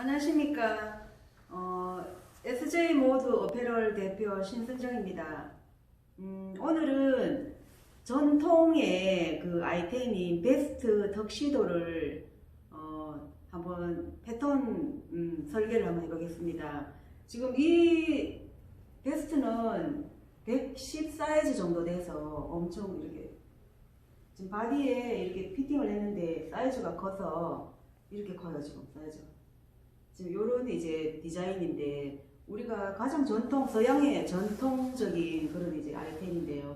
안녕하십니까. SJ 모드 어페럴 대표 신선정입니다. 오늘은 전통의 그 아이템인 베스트 턱시도를 한번 패턴 설계를 한번 해보겠습니다. 지금 이 베스트는 110 사이즈 정도 돼서 엄청 이렇게 지금 바디에 이렇게 피팅을 했는데 사이즈가 커서 이렇게 커요. 지금 사이즈가. 지금 요런 이제 디자인인데 우리가 가장 서양의 전통적인 그런 이제 아이템인데요.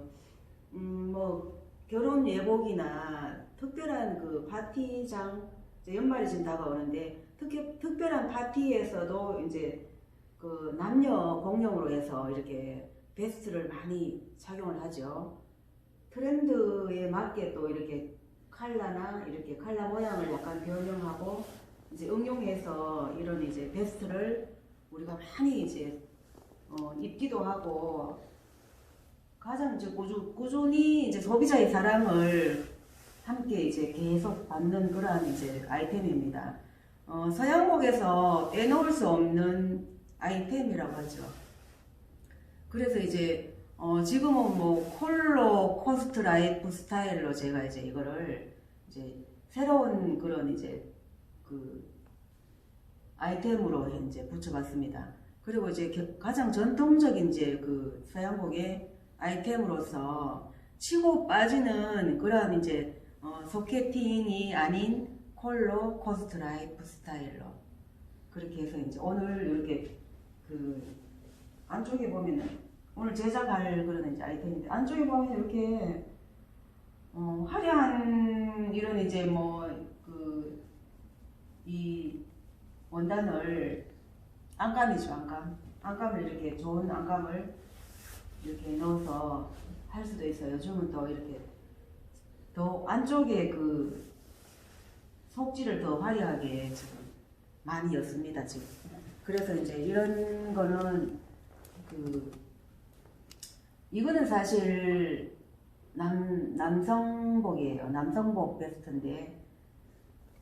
뭐 결혼 예복이나 특별한 그 파티장, 이제 연말이 지금 다가오는데 특별한 파티에서도 이제 그 남녀 공용으로 해서 이렇게 베스트를 많이 착용을 하죠. 트렌드에 맞게 또 이렇게 칼라나 이렇게 칼라 모양을 약간 변형하고 이제 응용해서 이런 이제 베스트를 우리가 많이 이제 입기도 하고 가장 이제 꾸준히 이제 소비자의 사랑을 함께 이제 계속 받는 그러한 이제 아이템입니다. 서양복에서 빼놓을 수 없는 아이템이라고 하죠. 그래서 이제 지금은 뭐 콜로 코스트 라이프 스타일로 제가 이제 이거를 이제 새로운 그런 이제 그 아이템으로 이제 붙여봤습니다. 그리고 이제 가장 전통적인 이제 그 서양복의 아이템으로서 치고 빠지는 그런 이제 소개팅이 아닌 콜로 코스트 라이프 스타일로 그렇게 해서 이제 오늘 이렇게 그 안쪽에 보면은 오늘 제작할 그런 이제 아이템인데 안쪽에 보면 이렇게 화려한 이런 이제 뭐 그 이 원단을 안감이죠. 안감을 이렇게 좋은 안감을 이렇게 넣어서 할 수도 있어요. 요즘은 또 이렇게 더 안쪽에 그 속지를 더 화려하게 지금 많이 였습니다. 지금 그래서 이제 이런 거는 이거는 사실 남성복이에요. 남성복 베스트인데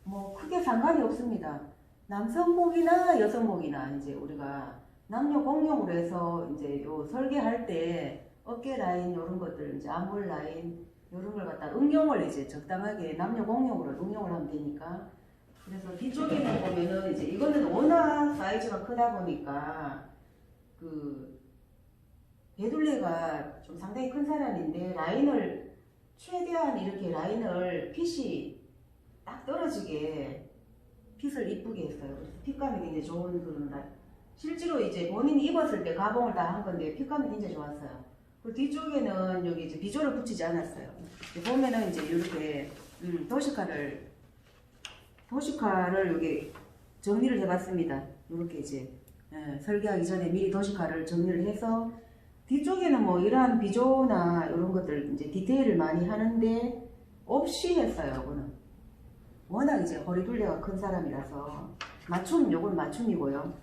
뭐 크게 상관이 없습니다. 남성복이나 여성복이나 이제 우리가 남녀 공용으로 해서 이제 요 설계할 때 어깨 라인 요런 것들 이제 아몰 라인 요런 걸 갖다 응용을 이제 적당하게 남녀 공용으로 응용을 하면 되니까 그래서 뒤쪽에는 보면은 이제 이거는 워낙 사이즈가 크다 보니까 그 베둘레가 좀 상당히 큰 사람인데 라인을 최대한 이렇게 라인을 핏이 딱 떨어지게 핏을 이쁘게 했어요. 그래서 핏감이 굉장히 좋은 그런 날. 실제로 이제 본인이 입었을 때 가봉을 다 한 건데 핏감이 굉장히 좋았어요. 그리고 뒤쪽에는 여기 이제 비조를 붙이지 않았어요. 보면은 이제 이렇게 도시카를 여기 정리를 해봤습니다. 이렇게 이제 설계하기 전에 미리 도시카를 정리를 해서 뒤쪽에는 뭐 이러한 비조나 이런 것들 이제 디테일을 많이 하는데 없이 했어요. 이거는 워낙 이제 허리 둘레가 큰 사람이라서 요건 맞춤이고요.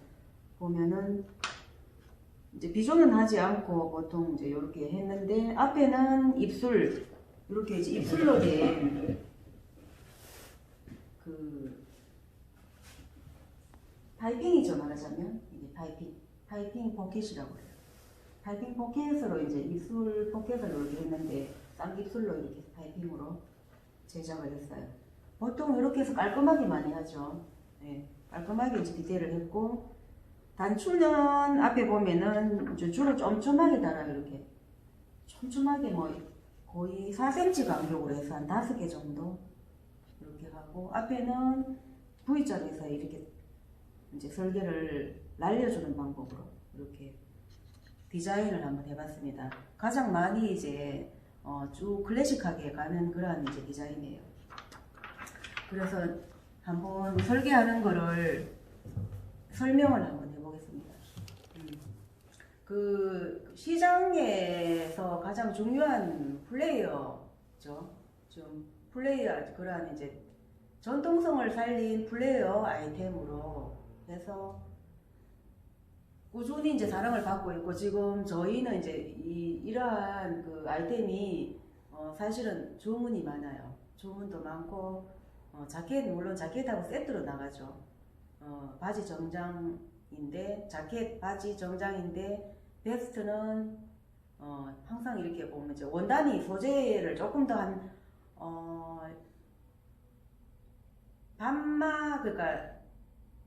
보면은 이제 비조는 하지 않고 보통 이제 이렇게 했는데 앞에는 입술 이렇게 이제 입술로 된 그 파이핑이죠. 말하자면 이게 파이핑 포켓이라고 해요. 파이핑 포켓으로 이제 입술 포켓을 이렇게 했는데 쌍입술로 이렇게 파이핑으로 제작을 했어요. 보통 이렇게 해서 깔끔하게 많이 하죠. 네, 깔끔하게 이제 디테일을 했고 단추는 앞에 보면은 줄을 촘촘하게 달아요. 이렇게 촘촘하게 뭐 거의 4cm 간격으로 해서 한 5개 정도 이렇게 하고 앞에는 V자에서 이렇게 이제 설계를 날려주는 방법으로 이렇게 디자인을 한번 해봤습니다. 가장 많이 이제 쭉 클래식하게 가는 그러한 이제 디자인이에요. 그래서 한번 설계하는 거를 설명을 한번 해보겠습니다. 그 시장에서 가장 중요한 플레이어죠. 좀 플레이어 그러한 이제 전통성을 살린 플레이어 아이템으로 해서 꾸준히 이제 사랑을 받고 있고 지금 저희는 이제 이러한 그 아이템이 사실은 주문이 많아요. 주문도 많고 자켓 물론 자켓하고 세트로 나가죠. 바지 정장인데, 자켓 바지 정장인데, 베스트는 항상 이렇게 보면 이제 원단이 소재를 조금 더 그러니까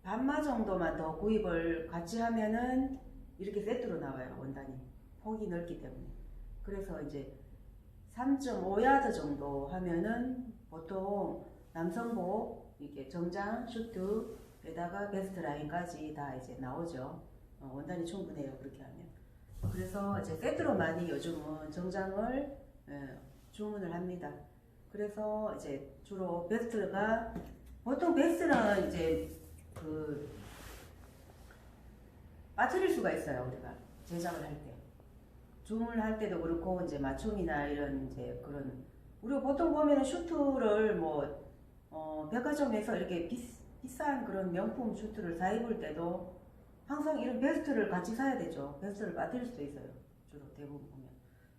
반마 정도만 더 구입을 같이 하면은 이렇게 세트로 나와요. 원단이 폭이 넓기 때문에. 그래서 이제 3.5야드 정도 하면은 보통 남성복 이렇게 정장 슈트에다가 베스트 라인까지 다 이제 나오죠. 원단이 충분해요. 그렇게 하면. 그래서 이제 세트로 많이 요즘은 정장을 주문을 합니다. 그래서 이제 주로 베스트가, 보통 베스트는 이제 빠뜨릴 수가 있어요. 우리가 제작을 할 때, 주문을 할 때도 그렇고, 이제 맞춤이나 이런 이제 그런, 우리가 보통 보면은 슈트를 백화점에서 이렇게 비싼 그런 명품 슈트를 사 입을 때도 항상 이런 베스트를 같이 사야 되죠. 베스트를 빠뜨릴 수도 있어요. 주로 대부분 보면.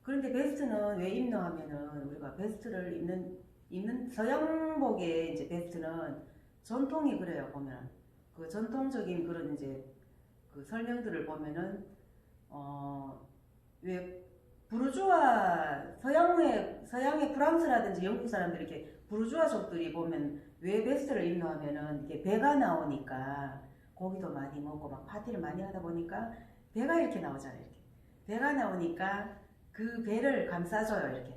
그런데 베스트는 왜 입노 하면은, 우리가 베스트를 입는 서양복의 이제 베스트는 전통이 그래요. 보면 그 전통적인 그런 이제 그 설명들을 보면은 왜 부르주아 서양의 프랑스라든지 영국 사람들이 이렇게 부르주아족들이 보면 왜 베스트를 입노 하면은 이게 배가 나오니까, 고기도 많이 먹고 막 파티를 많이 하다 보니까 배가 이렇게 나오잖아요. 이렇게 배가 나오니까 그 배를 감싸줘요. 이렇게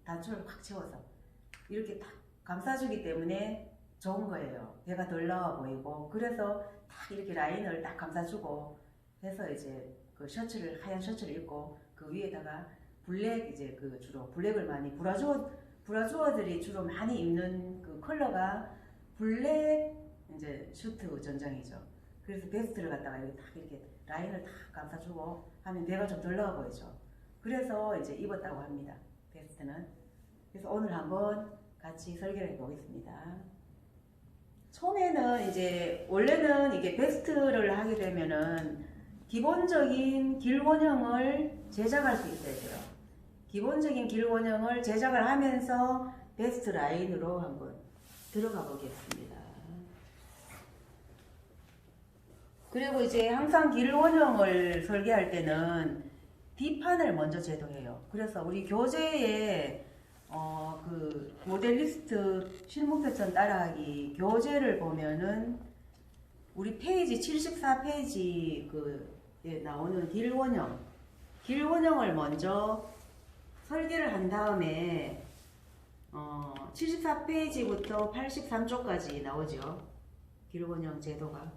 단추를 확 채워서 이렇게 딱 감싸주기 때문에 좋은 거예요. 배가 덜 나와 보이고. 그래서 딱 이렇게 라인을 딱 감싸주고 해서 이제 그 하얀 셔츠를 입고 그 위에다가 블랙, 이제 그 주로 블랙을 많이, 브라주어들이 주로 많이 입는 그 컬러가 블랙 이제 슈트 전장이죠. 그래서 베스트를 갖다가 이렇게 딱 이렇게 라인을 딱 감싸주고 하면 배가 좀 덜 나와 보이죠. 그래서 이제 입었다고 합니다. 베스트는. 그래서 오늘 한번 같이 설계를 해보겠습니다. 처음에는 이제 원래는 이게 베스트를 하게 되면은 기본적인 길원형을 제작할 수 있어야 돼요. 기본적인 길원형을 제작을 하면서 베스트 라인으로 한번 들어가 보겠습니다. 그리고 이제 항상 길원형을 설계할 때는 뒷판을 먼저 제도해요. 그래서 우리 교재에 그 모델리스트 실무표천 따라하기 교재를 보면은 우리 페이지 74페이지 그에 나오는 길원형을 먼저 설계를 한 다음에 74페이지부터 83쪽까지 나오죠. 길원형 제도가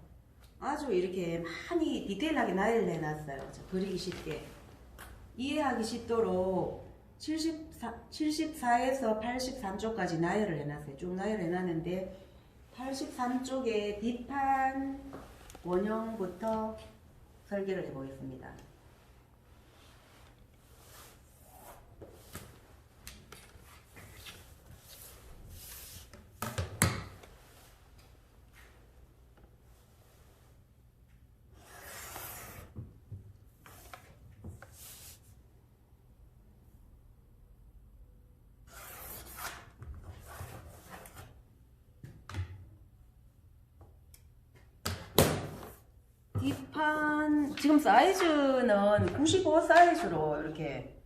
아주 이렇게 많이 디테일하게 나열을 해놨어요. 그리기 쉽게 이해하기 쉽도록 74에서 83쪽까지 나열을 해놨어요. 쭉 나열을 해놨는데 83쪽의 뒷판 원형부터 설계를 해보겠습니다. 뒷판 지금 사이즈는 95 사이즈로 이렇게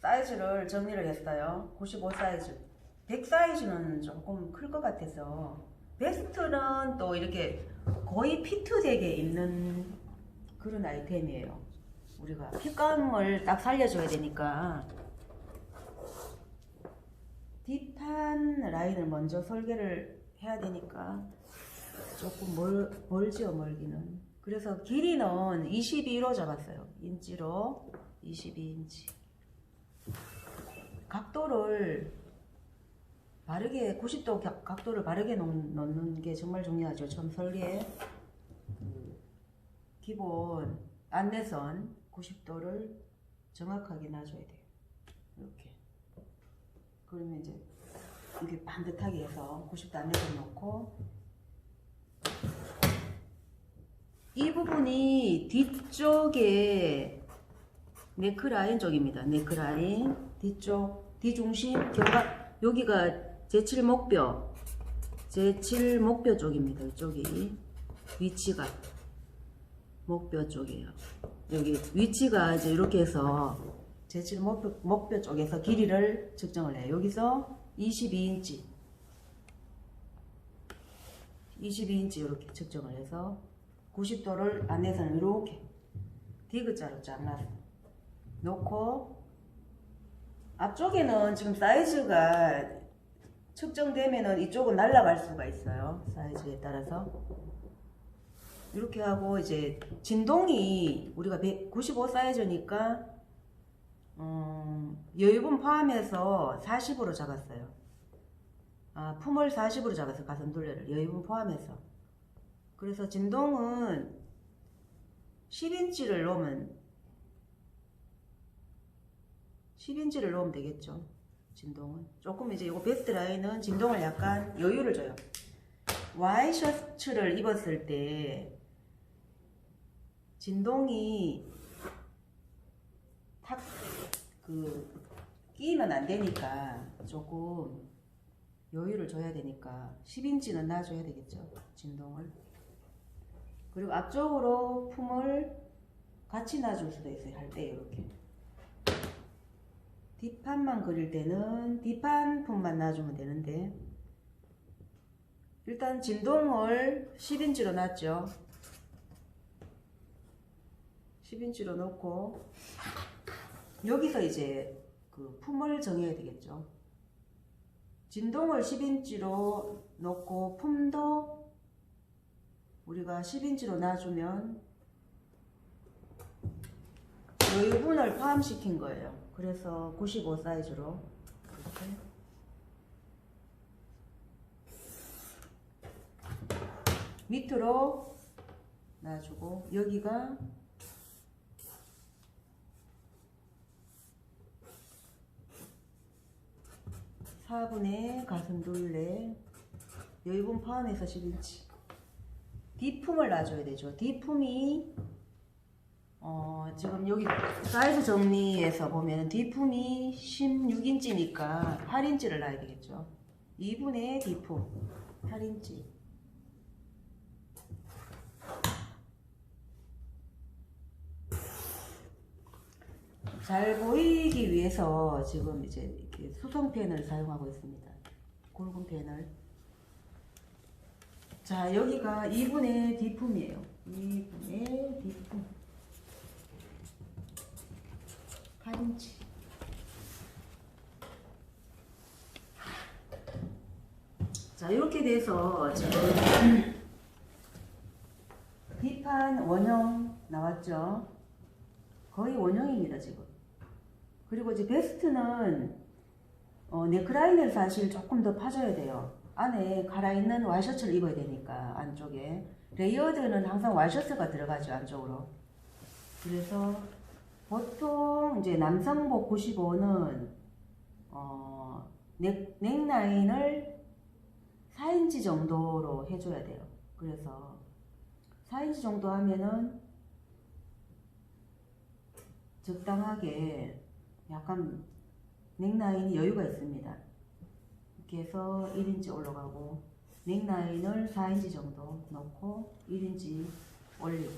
사이즈를 정리를 했어요. 95 사이즈. 100 사이즈는 조금 클 것 같아서, 베스트는 또 이렇게 거의 피트되게 입는 그런 아이템이에요. 우리가 핏감을 딱 살려줘야 되니까 뒷판 라인을 먼저 설계를 해야 되니까 조금 멀지요, 멀기는. 그래서 길이는 22로 잡았어요. 인치로 22인치. 각도를 바르게, 90도 각도를 바르게 놓는 게 정말 중요하죠. 처음 설계에 기본 안내선 90도를 정확하게 놔줘야 돼요. 이렇게. 그러면 이제 이게 반듯하게 해서 90도 안내선 놓고, 이 부분이 뒤쪽에 네크라인 쪽입니다. 네크라인 뒤쪽, 뒤중심 여기가 제7목뼈 쪽입니다. 이쪽이 위치가 목뼈 쪽이에요. 여기 위치가 이제 이렇게 해서 제7 목뼈 쪽에서 길이를 측정을 해요. 여기서 22인치 이렇게 측정을 해서 90도를 안에서는 이렇게 디귿자로 잘라서 놓고, 앞쪽에는 지금 사이즈가 측정되면은 이쪽은 날아갈 수가 있어요. 사이즈에 따라서. 이렇게 하고, 이제 진동이 우리가 195 사이즈니까 여유분 포함해서 40으로 잡았어요. 품을 40으로 잡았어요. 가슴둘레를 여유분 포함해서. 그래서 진동은 10인치를 놓으면 되겠죠. 진동은 조금, 이제 이거 베스트 라인은 진동을 약간 여유를 줘요. 와이셔츠를 입었을 때 진동이 탁 끼면 안 되니까 조금 여유를 줘야 되니까 10인치는 놔줘야 되겠죠. 진동을. 그리고 앞쪽으로 품을 같이 놔줄 수도 있어요. 할 때 이렇게 뒷판만 그릴 때는 뒷판 품만 놔주면 되는데, 일단 진동을 10인치로 놨죠. 10인치로 놓고 여기서 이제 그 품을 정해야 되겠죠. 진동을 10인치로 놓고 품도 우리가 10인치로 놔주면 여유분을 포함시킨 거예요. 그래서 95 사이즈로 이렇게 밑으로 놔주고, 여기가 (4분의) 가슴둘레 여유분 포함해서 10인치 뒷품을 놔줘야 되죠. 뒷품이 지금 여기 사이즈 정리해서 보면 뒷품이 16인치니까 8인치를 놔야 되겠죠. 2분의 뒷품 8인치. 잘 보이기 위해서 지금 이제 이렇게 수성펜을 사용하고 있습니다. 굵은 펜을. 자, 여기가 2분의 뒷품이에요. 2분의 뒷품 8인치. 자, 이렇게 돼서 지금 뒷판 원형 나왔죠. 거의 원형입니다 지금. 그리고 이제 베스트는 넥라인을 사실 조금 더 파줘야 돼요. 안에 갈아입는 와이셔츠를 입어야 되니까 안쪽에. 레이어드는 항상 와이셔츠가 들어가죠 안쪽으로. 그래서 보통 이제 남성복 95는 넥라인을 4인치 정도로 해줘야 돼요. 그래서 4인치 정도 하면은 적당하게 약간 넥라인이 여유가 있습니다. 이렇게 해서 1인치 올라가고, 넥라인을 4인치 정도 넣고 1인치 올리고,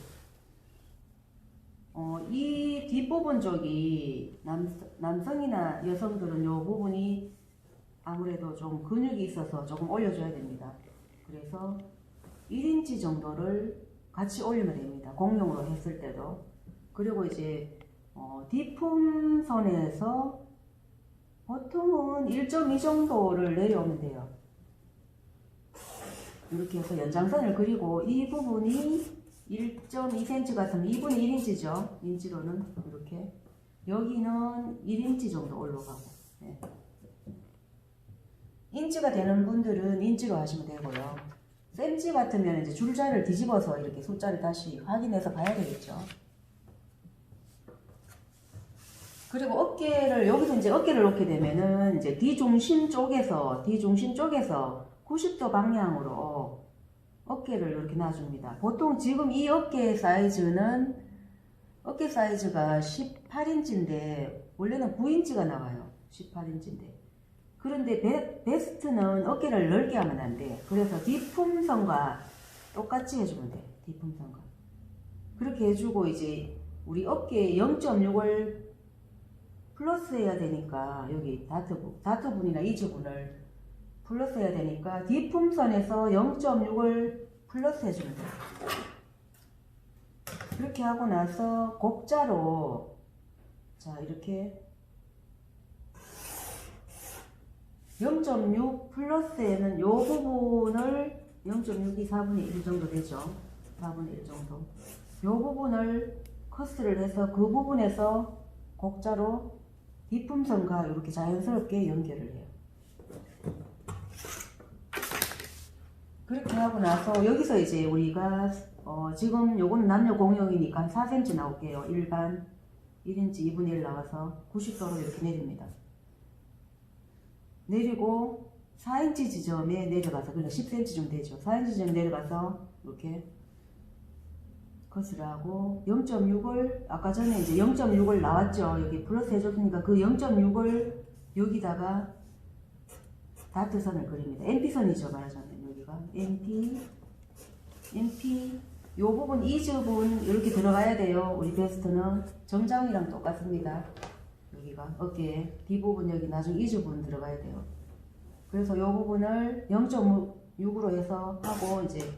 이 뒷부분 쪽이 남성이나 여성들은 이 부분이 아무래도 좀 근육이 있어서 조금 올려줘야 됩니다. 그래서 1인치 정도를 같이 올리면 됩니다. 공용으로 했을 때도. 그리고 이제 뒷품선에서 보통은 1.2 정도를 내려오면 돼요. 이렇게 해서 연장선을 그리고, 이 부분이 1.2cm 같으면 2분의 1인치죠. 인치로는 이렇게. 여기는 1인치 정도 올라가고. 네. 인치가 되는 분들은 인치로 하시면 되고요. 센치 같으면 이제 줄자를 뒤집어서 이렇게 숫자를 다시 확인해서 봐야 되겠죠. 그리고 어깨를, 여기서 이제 어깨를 놓게 되면은 이제 뒤중심 쪽에서 90도 방향으로 어깨를 이렇게 놔줍니다. 보통 지금 이 어깨 사이즈는, 어깨 사이즈가 18인치인데 원래는 9인치가 나와요. 18인치인데. 그런데 베스트는 어깨를 넓게 하면 안 돼. 그래서 뒷품선과 똑같이 해주면 돼. 뒷품선과 그렇게 해주고 이제 우리 어깨에 0.6을 플러스 해야 되니까 여기 다트분이나 이즈분을 플러스 해야 되니까 뒷품선에서 0.6을 플러스 해주면 돼. 그렇게 하고 나서 곡자로 자 이렇게 0.6 플러스에는 요 부분을 0.6이 4분의 1 정도 되죠. 4분의 1 정도. 요 부분을 커스를 해서 그 부분에서 곡자로 뒷품선과 이렇게 자연스럽게 연결을 해요. 그렇게 하고 나서 여기서 이제 우리가 지금 요거는 남녀 공용이니까 4cm 나올게요. 일반 1인치 2분의 1 나와서 90도로 이렇게 내립니다. 내리고 4인치 지점에 내려가서 그러니까 10cm 좀 되죠. 4인치 지점 내려가서 이렇게 컷을 하고 0.6을 아까 전에 이제 0.6을 나왔죠. 여기 플러스 해줬으니까 그 0.6을 여기다가 다트선을 그립니다. NP선이죠. 말하자면 여기가 NP 요 부분 이즈분 이렇게 들어가야 돼요. 우리 베스트는 정장이랑 똑같습니다. 여기가 어깨 뒷부분 여기 나중에 이즈분 들어가야 돼요. 그래서 요 부분을 0.6으로 해서 하고 이제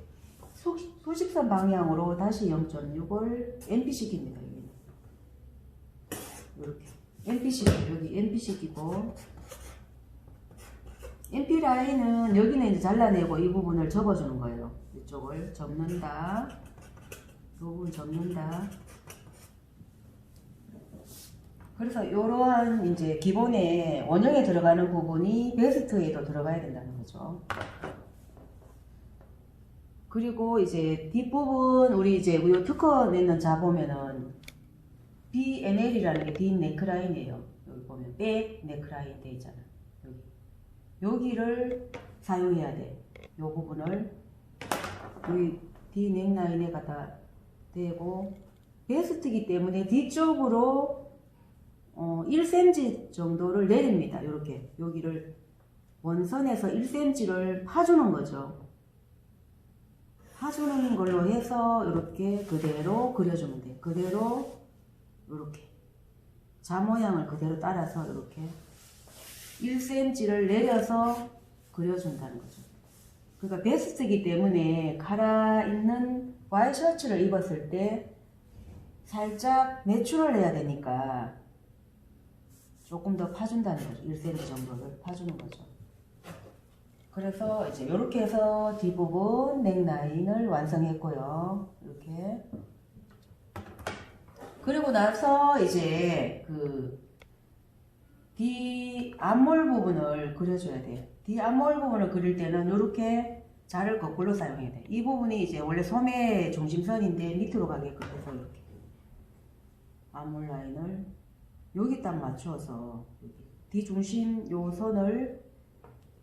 수직선 방향으로 다시 0.6을 NP 시킵니다. 여기는 이렇게 NP 시키고 여기 NP 시키고 NP 라인은 여기는 이제 잘라내고 이 부분을 접어주는 거예요. 이쪽을 접는다. 이 부분 접는다. 그래서 이러한 이제 기본에 원형에 들어가는 부분이 베스트에도 들어가야 된다는 거죠. 그리고 이제 뒷부분 우리 이제 요 특허 내는 자 보면은 BNL이라는 게 뒷 네크라인이에요. 여기 보면 백 네크라인 돼 있잖아. 여기를 사용해야 돼. 요 부분을 여기 뒤 넥라인에 갖다 대고 베스트이기 때문에 뒤쪽으로 1cm 정도를 내립니다. 이렇게 여기를 원선에서 1cm를 파주는 거죠. 파주는 걸로 해서 이렇게 그대로 그려주면 돼. 그대로 이렇게 자 모양을 그대로 따라서 이렇게 1cm를 내려서 그려준다는 거죠. 그러니까 베스트이기 때문에 갈아입는 와이셔츠를 입었을 때 살짝 매출을 해야 되니까 조금 더 파준다는 거죠. 1cm 정도를 파주는 거죠. 그래서 이제 이렇게 해서 뒷부분 넥라인을 완성했고요. 이렇게. 그리고 나서 이제 뒤 앞몰 부분을 그려줘야 돼요. 뒤 앞몰 부분을 그릴 때는 이렇게 자를 거꾸로 사용해야 돼. 이 부분이 이제 원래 소매 중심선인데 밑으로 가게끔 해서 이렇게 앞몰 라인을 여기 딱 맞추어서 뒤 중심 요 선을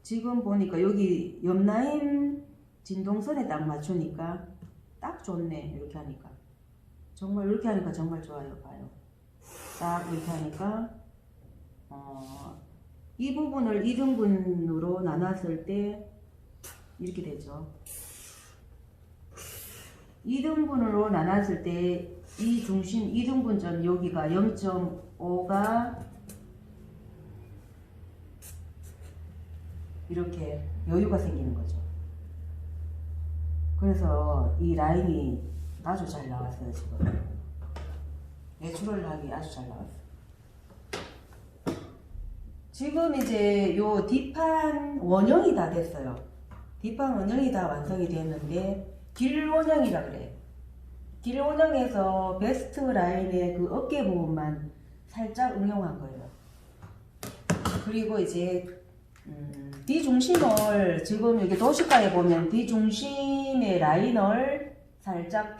지금 보니까 여기 옆 라인 진동선에 딱 맞추니까 딱 좋네. 이렇게 하니까 정말 이렇게 하니까 정말 좋아요. 봐요. 딱 이렇게 하니까 이 부분을 2등분으로 나눴을 때 이렇게 되죠. 2등분으로 나눴을 때 이 중심 2등분점 여기가 0.5가 이렇게 여유가 생기는 거죠. 그래서 이 라인이 아주 잘 나왔어요. 지금 내추럴 하기 아주 잘 나왔어요. 지금 이제 요 뒷판 원형이 다 됐어요. 뒷판 원형이 다 완성이 됐는데 길 원형이라 그래. 길 원형에서 베스트 라인의 그 어깨 부분만 살짝 응용한 거예요. 그리고 이제 뒤중심을 지금 여기 도시가에 보면 뒤중심의 라인을 살짝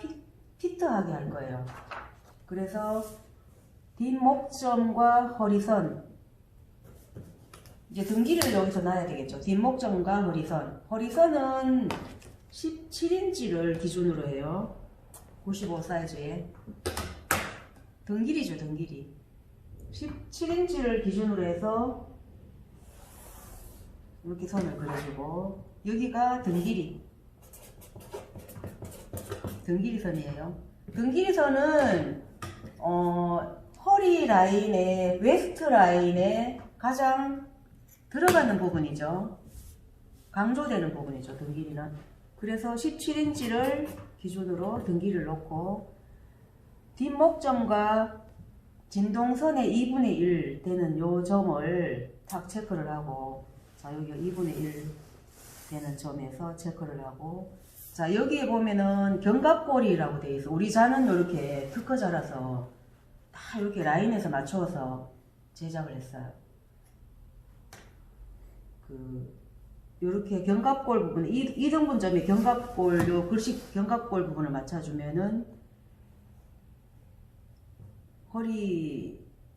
피트하게 할 거예요. 그래서 뒷목점과 허리선 이제 등기를 여기서 놔야 되겠죠. 뒷목점과 허리선. 허리선은 17인치를 기준으로 해요. 95 사이즈에. 등길이죠, 등길이. 17인치를 기준으로 해서 이렇게 선을 그려주고 여기가 등길이. 등길이선이에요. 등길이선은 허리 라인의 웨스트 라인에 가장 들어가는 부분이죠. 강조되는 부분이죠, 등길이는. 그래서 17인치를 기준으로 등길이를 놓고 뒷목점과 진동선의 2분의 1 되는 요 점을 딱 체크를 하고, 자, 여기 2분의 1 되는 점에서 체크를 하고, 자, 여기에 보면은 견갑골이라고 되어 있어. 우리 잔은 이렇게 특허 자라서 다 이렇게 라인에서 맞추어서 제작을 했어요. 요렇게 견갑골 부분, 2등분점의 견갑골, 요 글씨 견갑골 부분을 맞춰주면은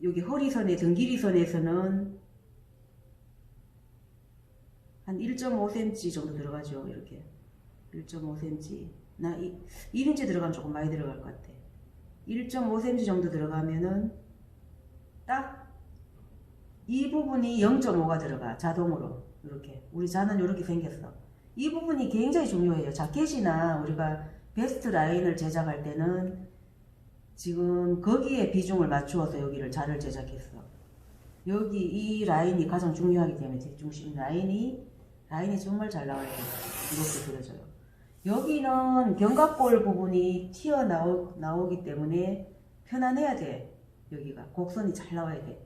여기 허리선의 등길이선에서는 한 1.5cm 정도 들어가죠. 이렇게 1.5cm. 나 1인치 들어가면 조금 많이 들어갈 것 같아. 1.5cm 정도 들어가면은 딱 이 부분이 0.5가 들어가, 자동으로. 이렇게 우리 잔은 이렇게 생겼어. 이 부분이 굉장히 중요해요. 자켓이나 우리가 베스트 라인을 제작할 때는 지금 거기에 비중을 맞추어서 여기를 잔을 제작했어. 여기 이 라인이 가장 중요하기 때문에 뒷중심 라인이 정말 잘 나와야 돼요. 이렇게 그려져요. 여기는 견갑골 부분이 튀어나오기 때문에 편안해야 돼. 여기가 곡선이 잘 나와야 돼.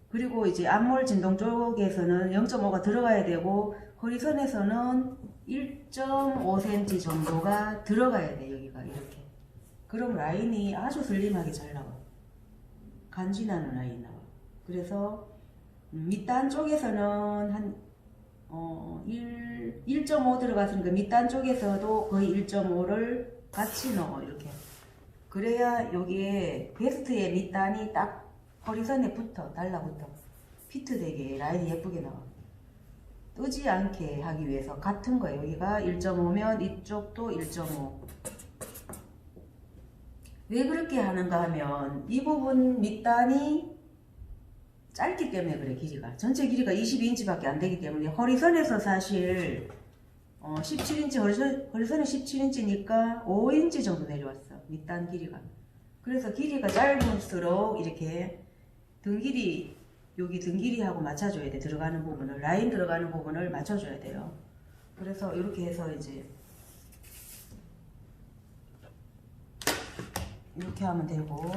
그리고 이제 앞몰 진동 쪽에서는 0.5가 들어가야 되고, 허리선에서는 1.5cm 정도가 들어가야 돼. 여기가 이렇게. 그럼 라인이 아주 슬림하게 잘 나와. 간지나는 라인 나와. 그래서 밑단 쪽에서는 한 1.5 들어갔으니까 밑단 쪽에서도 거의 1.5를 같이 넣어. 이렇게. 그래야 여기에 베스트의 밑단이 딱 허리선에 달라붙어. 피트되게 라인이 예쁘게 나와. 뜨지 않게 하기 위해서 같은 거예요. 여기가 1.5면 이쪽도 1.5. 왜 그렇게 하는가 하면 이 부분 밑단이 짧기 때문에 그래. 길이가 전체 길이가 22인치밖에 안 되기 때문에 허리선에서 사실 17인치 허리선이 17인치니까 5인치 정도 내려왔어. 밑단 길이가. 그래서 길이가 짧을수록 이렇게 등길이, 여기 등길이하고 맞춰줘야 돼. 들어가는 부분을, 라인 들어가는 부분을 맞춰줘야 돼요. 그래서 이렇게 해서 이제 이렇게 하면 되고,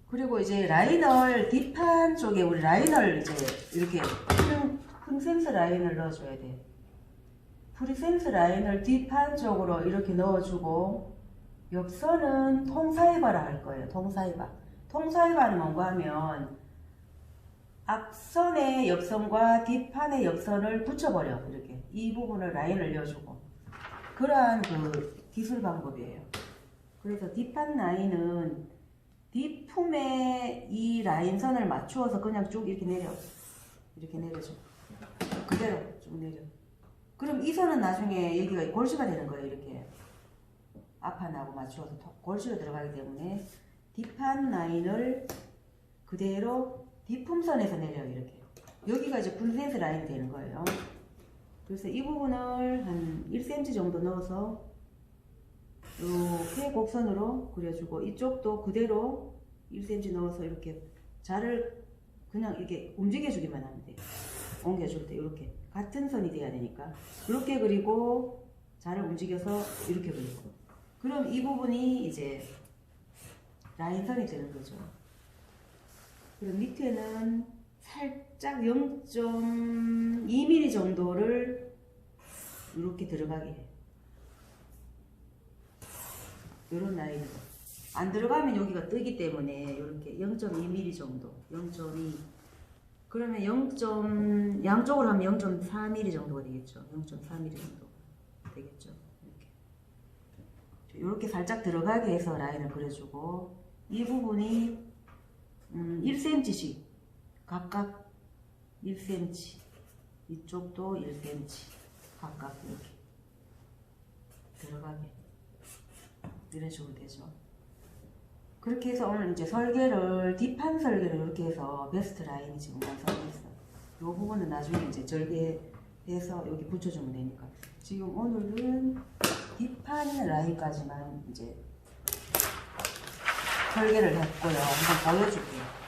그리고 이제 라인을 뒷판 쪽에 우리 라인을 이제 이렇게 큰 센스 라인을 넣어줘야 돼. 프리센스 라인을 뒷판 쪽으로 이렇게 넣어주고, 옆선은 통사이바라 할 거예요. 통사이바. 통사이바는 뭔가 하면 앞선의 옆선과 뒷판의 옆선을 붙여버려. 이렇게 이 부분을 라인을 넣어주고, 그러한 그 기술 방법이에요. 그래서 뒷판 라인은 뒷품에 이 라인선을 맞추어서 그냥 쭉 이렇게 내려줘. 그대로 쭉 내려. 그럼 이 선은 나중에 여기가 골시가 되는 거예요. 이렇게 앞판하고 맞추어서 골시로 들어가기 때문에 뒷판 라인을 그대로 뒷품선에서 내려요. 이렇게 여기가 이제 프리센스 라인이 되는 거예요. 그래서 이 부분을 한 1cm 정도 넣어서 이렇게 곡선으로 그려주고, 이쪽도 그대로 1cm 넣어서 이렇게 자를 그냥 이렇게 움직여주기만 하면 돼요. 옮겨줄 때 이렇게 같은 선이 돼야 되니까 이렇게 그리고 자를 움직여서 이렇게 그리고, 그럼 이 부분이 이제 라인선이 되는 거죠. 그럼 밑에는 살짝 0.2mm 정도를 이렇게 들어가게 해. 이런 라인으로. 안 들어가면 여기가 뜨기 때문에 이렇게 0.2mm 정도, 0.2. 그러면 양쪽으로 하면 0.4mm 정도가 되겠죠. 0.4mm 정도 되겠죠. 이렇게 살짝 들어가게 해서 라인을 그려주고, 이 부분이 1cm씩 각각 1cm, 이쪽도 1cm 각각 이렇게 들어가게 이래주면 되죠. 그렇게 해서 오늘 이제 설계를, 뒷판 설계를 이렇게 해서 베스트 라인이 지금 완성됐어요. 이 부분은 나중에 이제 절개해서 여기 붙여주면 되니까. 지금 오늘은 뒷판 라인까지만 이제 설계를 했고요. 한번 보여줄게요.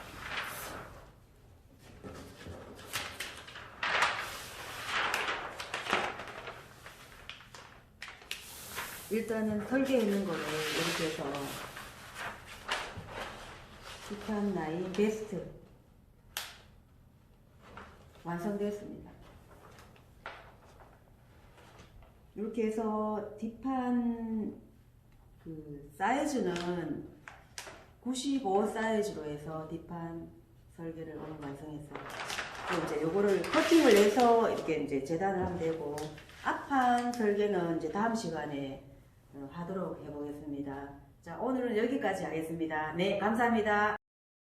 일단은 설계했는 거를 이렇게 해서 뒷판 라인 베스트 완성되었습니다. 이렇게 해서 뒷판 그 사이즈는 95 사이즈로 해서 뒷판 설계를 오늘 완성했어요. 이제 요거를 커팅을 해서 이렇게 이제 재단을 하면 되고, 앞판 설계는 이제 다음 시간에 하도록 해보겠습니다. 자, 오늘은 여기까지 하겠습니다. 네, 감사합니다.